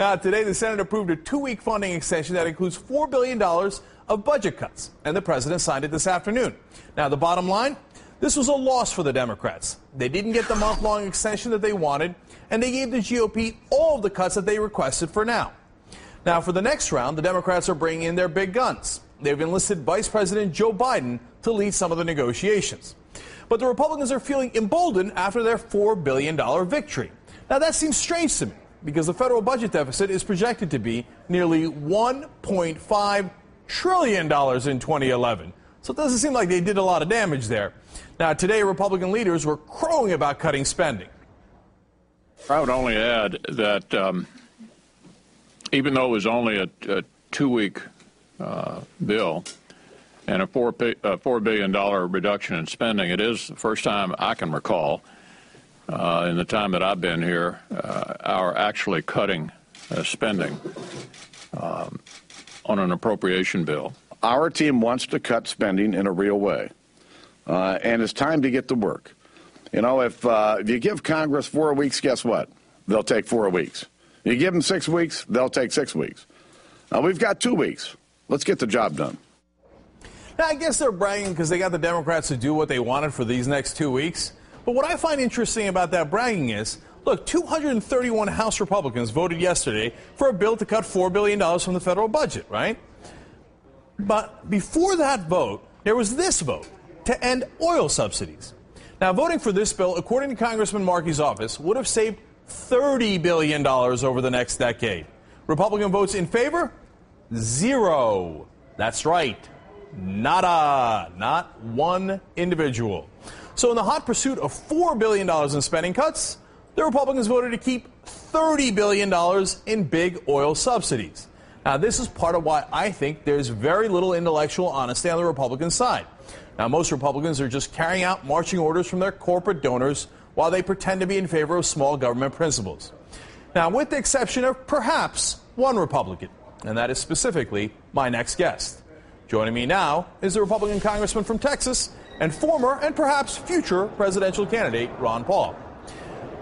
Now, today, the Senate approved a 2-week funding extension that includes $4 billion of budget cuts, and the president signed it this afternoon. Now, the bottom line, this was a loss for the Democrats. They didn't get the month-long extension that they wanted, and they gave the GOP all of the cuts that they requested for now. Now, for the next round, the Democrats are bringing in their big guns. They've enlisted Vice President Joe Biden to lead some of the negotiations. But the Republicans are feeling emboldened after their $4 billion victory. Now, that seems strange to me, because the federal budget deficit is projected to be nearly $1.5 trillion in 2011. So it doesn't seem like they did a lot of damage there. Now, today, Republican leaders were crowing about cutting spending. I would only add that even though it was only a 2-week bill and a $4 billion reduction in spending, it is the first time I can recall in the time that I've been here, our actually cutting spending on an appropriation bill. Our team wants to cut spending in a real way, and it's time to get to work. You know, if you give Congress 4 weeks, guess what? They'll take 4 weeks. You give them 6 weeks, they'll take 6 weeks. We've got 2 weeks. Let's get the job done. Now, I guess they're bragging because they got the Democrats to do what they wanted for these next 2 weeks. But what I find interesting about that bragging is, look, 231 House Republicans voted yesterday for a bill to cut $4 billion from the federal budget, right? But before that vote, there was this vote to end oil subsidies. Now, voting for this bill, according to Congressman Markey's office, would have saved $30 billion over the next decade. Republican votes in favor? 0. That's right. Nada. Not one individual. So in the hot pursuit of $4 billion in spending cuts, the Republicans voted to keep $30 billion in big oil subsidies. Now, this is part of why I think there's very little intellectual honesty on the Republican side. Now, most Republicans are just carrying out marching orders from their corporate donors while they pretend to be in favor of small government principles. Now, with the exception of perhaps one Republican, and that is specifically my next guest. Joining me now is the Republican congressman from Texas and former and perhaps future presidential candidate Ron Paul.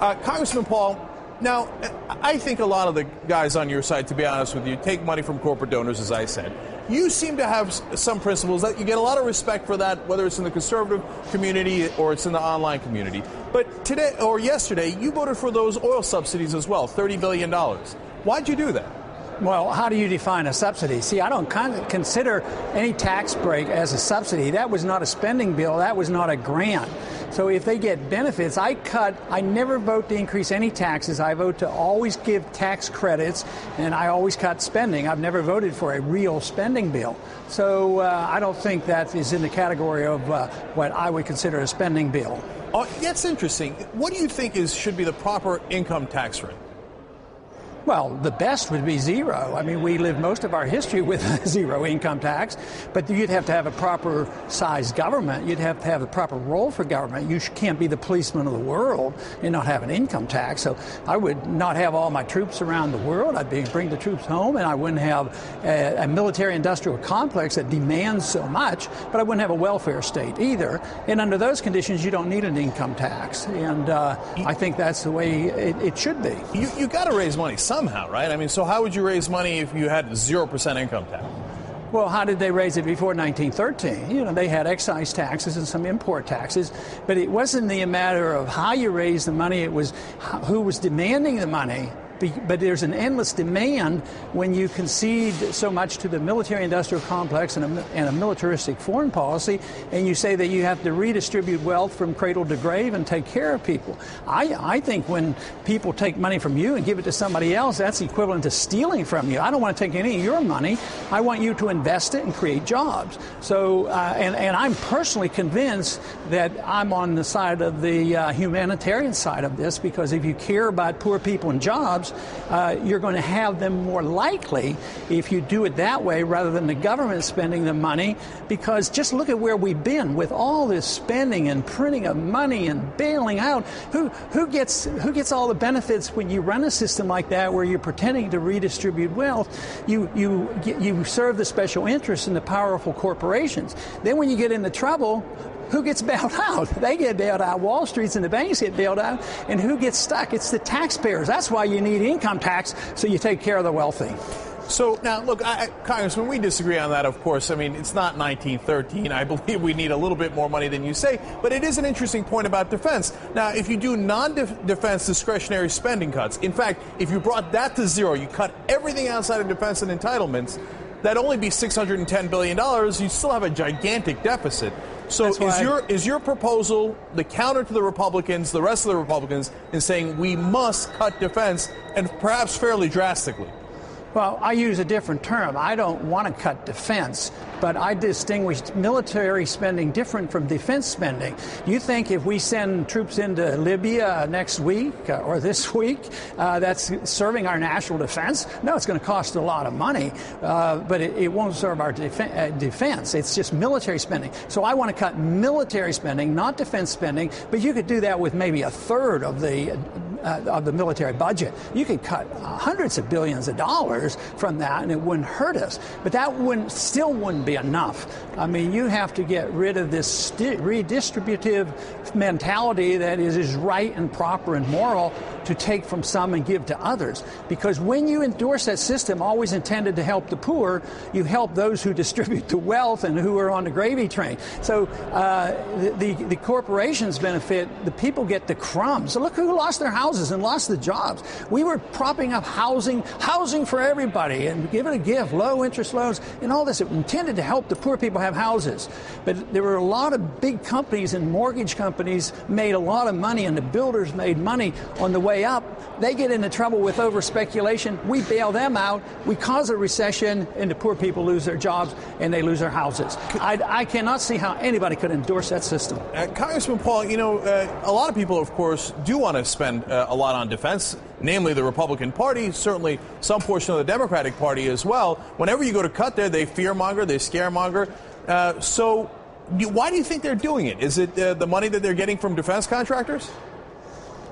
Congressman Paul, now, I think a lot of the guys on your side, to be honest with you, take money from corporate donors, as I said. You seem to have some principles that you get a lot of respect for that, whether it's in the conservative community or it's in the online community. But today or yesterday, you voted for those oil subsidies as well, $30 billion. Why'd you do that? Well, how do you define a subsidy? See, I don't consider any tax break as a subsidy. That was not a spending bill. That was not a grant. So if they get benefits, I never vote to increase any taxes. I vote to always give tax credits, and I always cut spending. I've never voted for a real spending bill. So I don't think that is in the category of what I would consider a spending bill. Oh, that's interesting. What do you think should be the proper income tax rate? Well, the best would be 0. I mean, we lived most of our history with 0 income tax, but you'd have to have a proper sized government. You'd have to have a proper role for government. You can't be the policeman of the world and not have an income tax. So I would not have all my troops around the world. I'd bring the troops home, and I wouldn't have a military-industrial complex that demands so much, but I wouldn't have a welfare state either. And under those conditions, you don't need an income tax. And I think that's the way it should be. You got to raise money somehow, right? I mean, so how would you raise money if you had 0% income tax? Well, how did they raise it before 1913? You know, they had excise taxes and some import taxes, but it wasn't the matter of how you raised the money, it was who was demanding the money. But there's an endless demand when you concede so much to the military-industrial complex and a militaristic foreign policy, and you say that you have to redistribute wealth from cradle to grave and take care of people. I think when people take money from you and give it to somebody else, that's equivalent to stealing from you. I don't want to take any of your money. I want you to invest it and create jobs. So, and I'm personally convinced that I'm on the side of the humanitarian side of this, because if you care about poor people and jobs, you're going to have them more likely if you do it that way rather than the government spending the money. Because just look at where we've been with all this spending and printing of money and bailing out. Who gets all the benefits when you run a system like that where you're pretending to redistribute wealth? You serve the special interests and the powerful corporations. Then when you get into trouble, who gets bailed out? They get bailed out. Wall Street's and the banks get bailed out. And who gets stuck? It's the taxpayers. That's why you need income tax, so you take care of the wealthy. So now, look, Congressman, we disagree on that, of course. I mean, it's not 1913. I believe we need a little bit more money than you say. But it is an interesting point about defense. Now, if you do non-defense discretionary spending cuts, in fact, if you brought that to zero, you cut everything outside of defense and entitlements, that'd only be $610 billion. You still have a gigantic deficit. So is your proposal the counter to the Republicans, the rest of the Republicans, in saying we must cut defense, and perhaps fairly drastically? Well, I use a different term. I don't want to cut defense, but I distinguish military spending different from defense spending. You think if we send troops into Libya next week or this week, that's serving our national defense? No, it's going to cost a lot of money, but it won't serve our defense. It's just military spending. So I want to cut military spending, not defense spending, but you could do that with maybe a third of the military budget. You could cut hundreds of billions of dollars from that, and it wouldn't hurt us. But that still wouldn't be enough. I mean, you have to get rid of this redistributive mentality that is right and proper and moral to take from some and give to others. Because when you endorse that system, always intended to help the poor, you help those who distribute the wealth and who are on the gravy train. So the corporations benefit, the people get the crumbs. So look who lost their houses and lost the jobs. We were propping up housing for everybody and give it a gift, low interest loans and all this. It intended to help the poor people have houses. But there were a lot of big companies and mortgage companies made a lot of money, and the builders made money on the way up. They get into trouble with over speculation. We bail them out. We cause a recession, and the poor people lose their jobs and they lose their houses. I cannot see how anybody could endorse that system. Congressman Paul, you know, a lot of people, of course, do want to spend a lot on defense, namely the Republican Party, certainly some portion of the Democratic Party as well. Whenever you go to cut there, they fearmonger, they scaremonger. So why do you think they're doing it? Is it the money that they're getting from defense contractors?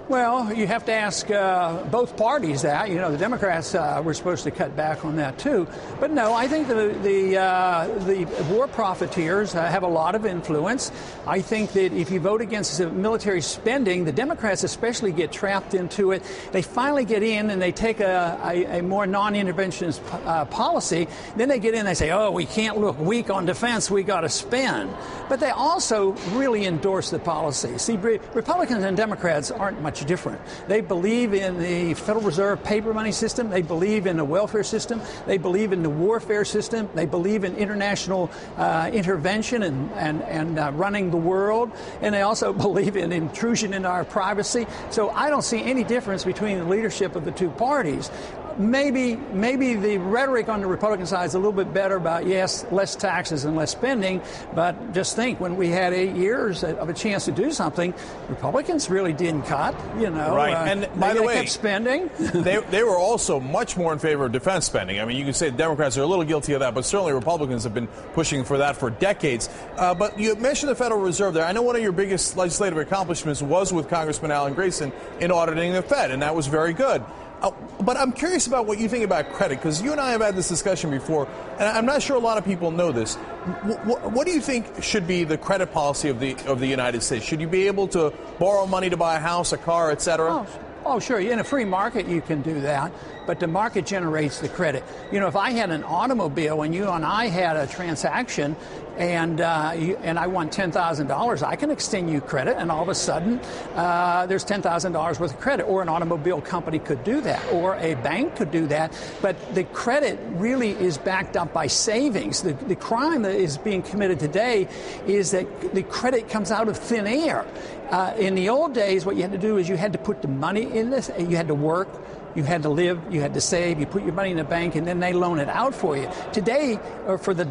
Well, you have to ask both parties that. You know, the Democrats were supposed to cut back on that too. But no, I think the war profiteers have a lot of influence. I think that if you vote against military spending, the Democrats especially get trapped into it. They finally get in and they take a more non-interventionist policy. Then they get in and they say, oh, we can't look weak on defense, we got to spend. But they also really endorse the policy. See, Republicans and Democrats aren't much different. They believe in the Federal Reserve paper money system. They believe in the welfare system. They believe in the warfare system. They believe in international intervention and running the world. And they also believe in intrusion into our privacy. So I don't see any difference between the leadership of the two parties. Maybe the rhetoric on the Republican side is a little bit better about, yes, less taxes and less spending, but just think, when we had 8 years of a chance to do something, Republicans really didn't cut, you know. Right, and by the way, kept spending. they were also much more in favor of defense spending. I mean, you can say the Democrats are a little guilty of that, but certainly Republicans have been pushing for that for decades. But you mentioned the Federal Reserve there. I know one of your biggest legislative accomplishments was with Congressman Alan Grayson in auditing the Fed, and that was very good. But I'm curious about what you think about credit, because you and I have had this discussion before, and I'm not sure a lot of people know this. What do you think should be the credit policy of the United States? Should you be able to borrow money to buy a house, a car, et cetera? Oh, sure. In a free market, you can do that, but the market generates the credit. You know, if I had an automobile and you and I had a transaction and I want $10,000, I can extend you credit, and all of a sudden there's $10,000 worth of credit. Or an automobile company could do that, or a bank could do that. But the credit really is backed up by savings. The crime that is being committed today is that the credit comes out of thin air. In the old days, what you had to do is you had to put the money in this, you had to work, you had to live, you had to save, you put your money in the bank, and then they loan it out for you. Today, or for the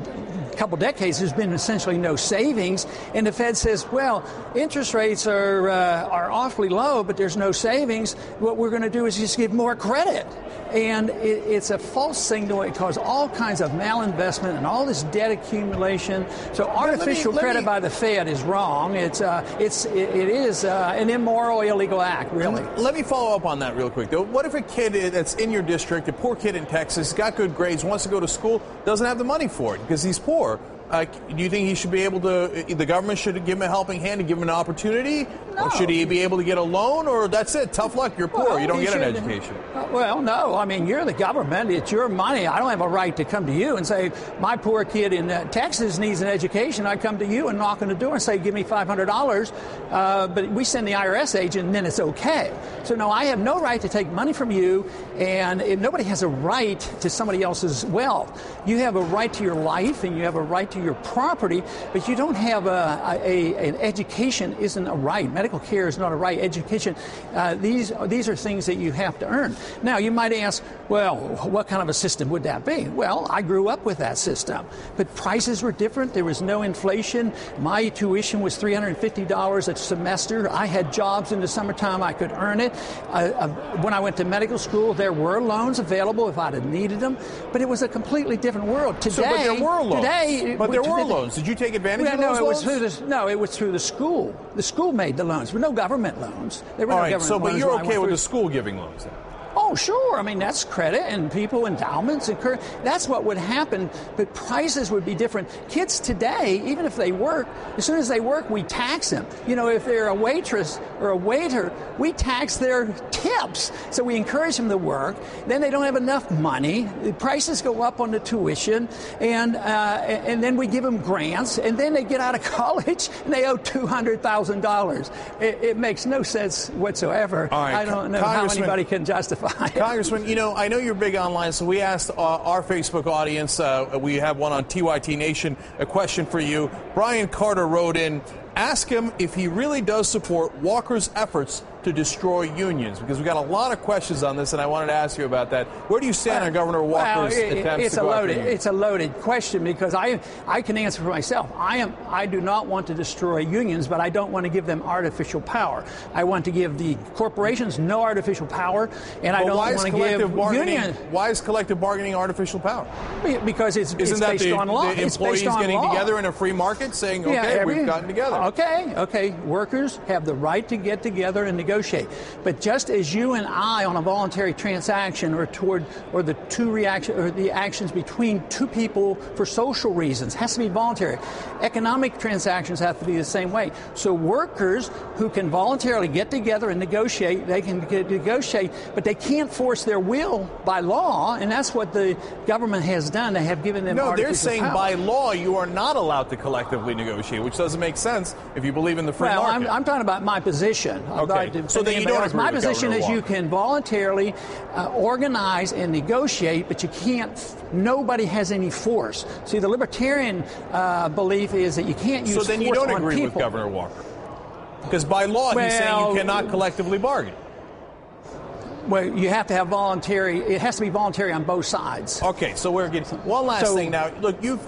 couple decades, there's been essentially no savings, and the Fed says, well, interest rates are awfully low, but there's no savings. What we're going to do is just give more credit. And it's a false signal. It causes all kinds of malinvestment and all this debt accumulation. So artificial credit by the Fed is wrong. It is an immoral, illegal act, really. Let me follow up on that real quick, though. What if a kid that's in your district, a poor kid in Texas, got good grades, wants to go to school, doesn't have the money for it because he's poor? Do you think he should be able to, the government should give him a helping hand and give him an opportunity? No. Or should he be able to get a loan? Or that's it, tough luck, you're poor, you don't get an education? Well, no. I mean, you're the government. It's your money. I don't have a right to come to you and say, my poor kid in Texas needs an education. I come to you and knock on the door and say, give me $500. But we send the IRS agent and then it's okay. So, no, I have no right to take money from you. And nobody has a right to somebody else's wealth. You have a right to your life and you have a right to your property, but you don't have an education isn't a right. Medical care is not a right. Education, these are things that you have to earn. Now, you might ask, well, what kind of a system would that be? Well, I grew up with that system, but prices were different. There was no inflation. My tuition was $350 a semester. I had jobs in the summertime. I could earn it. When I went to medical school, there were loans available if I'd have needed them, but it was a completely different world. Today, but there were loans. But there were loans. Did you take advantage of those loans? It was through the school. The school made the loans. There were no government loans. There were no government loans. But you're okay with the school giving loans then? Oh, sure. I mean, that's credit and people, endowments, and that's what would happen. But prices would be different. Kids today, even if they work, as soon as they work, we tax them. You know, if they're a waitress or a waiter, we tax their tips. So we encourage them to work. Then they don't have enough money. The prices go up on the tuition, and then we give them grants, and then they get out of college and they owe $200,000. It makes no sense whatsoever. All right. I don't know how anybody can justify. Congressman, you know, I know you're big online, so we asked our Facebook audience, we have one on TYT Nation, a question for you. Brian Carter wrote in, ask him if he really does support Walker's efforts to destroy unions, because we've got a lot of questions on this, and I wanted to ask you about that. Where do you stand on Governor Walker's attempts to go after unions? It's a loaded question, because I can answer for myself. I do not want to destroy unions, but I don't want to give them artificial power. I want to give the corporations no artificial power, and I don't want to give unions. Why is collective bargaining artificial power? Because it's based on law. The employees getting together in a free market saying, okay, we've gotten together. Okay. Workers have the right to get together and negotiate. But just as you and I on a voluntary transaction or the actions between two people for social reasons has to be voluntary. Economic transactions have to be the same way. So workers who can voluntarily get together and negotiate, they can negotiate, but they can't force their will by law, and that's what the government has done. They have given them artificial they're saying power. By law you are not allowed to collectively negotiate, which doesn't make sense if you believe in the free market. I'm talking about my position. Okay. So then you don't agree My with position Governor is Walker. you can voluntarily organize and negotiate, but you can't. Nobody has any force. See, the libertarian belief is that you can't use force on people. So then you don't agree with Governor Walker, because by law he's saying you cannot collectively bargain. Well, you have to have voluntary. It has to be voluntary on both sides. Okay, so we're getting one last thing now. Look, you've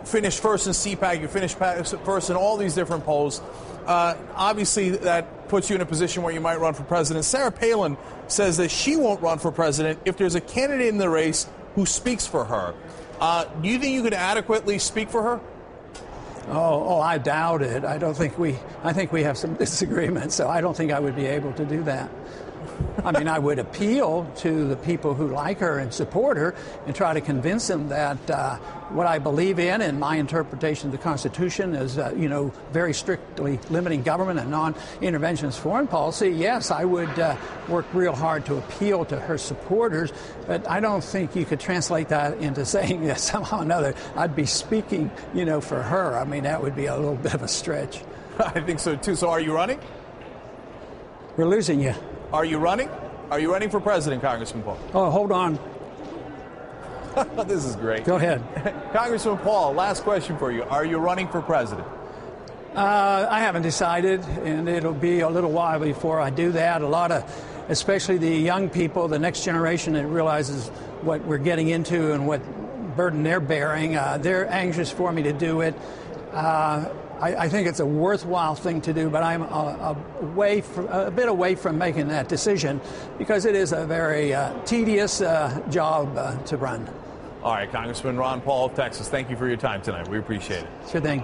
finished first in CPAC. You finished first in all these different polls. Obviously, that puts you in a position where you might run for president. Sarah Palin says that she won't run for president if there's a candidate in the race who speaks for her. Do you think you could adequately speak for her? Oh, I doubt it. I think we have some disagreements, so I don't think I would be able to do that. I mean, I would appeal to the people who like her and support her and try to convince them that what I believe in and my interpretation of the Constitution is, very strictly limiting government and non-interventionist foreign policy. Yes, I would work real hard to appeal to her supporters, but I don't think you could translate that into saying that somehow or another I'd be speaking, for her. I mean, that would be a little bit of a stretch. I think so, too. So are you running? We're losing you. Are you running? Are you running for president, Congressman Paul? Oh, hold on. This is great. Go ahead. Congressman Paul, last question for you. Are you running for president? I haven't decided, and it'll be a little while before I do that. A lot of, especially the young people, the next generation that realizes what we're getting into and what burden they're bearing, they're anxious for me to do it. I think it's a worthwhile thing to do, but I'm a bit away from making that decision because it is a very tedious job to run. All right, Congressman Ron Paul of Texas, thank you for your time tonight. We appreciate it. Sure thing.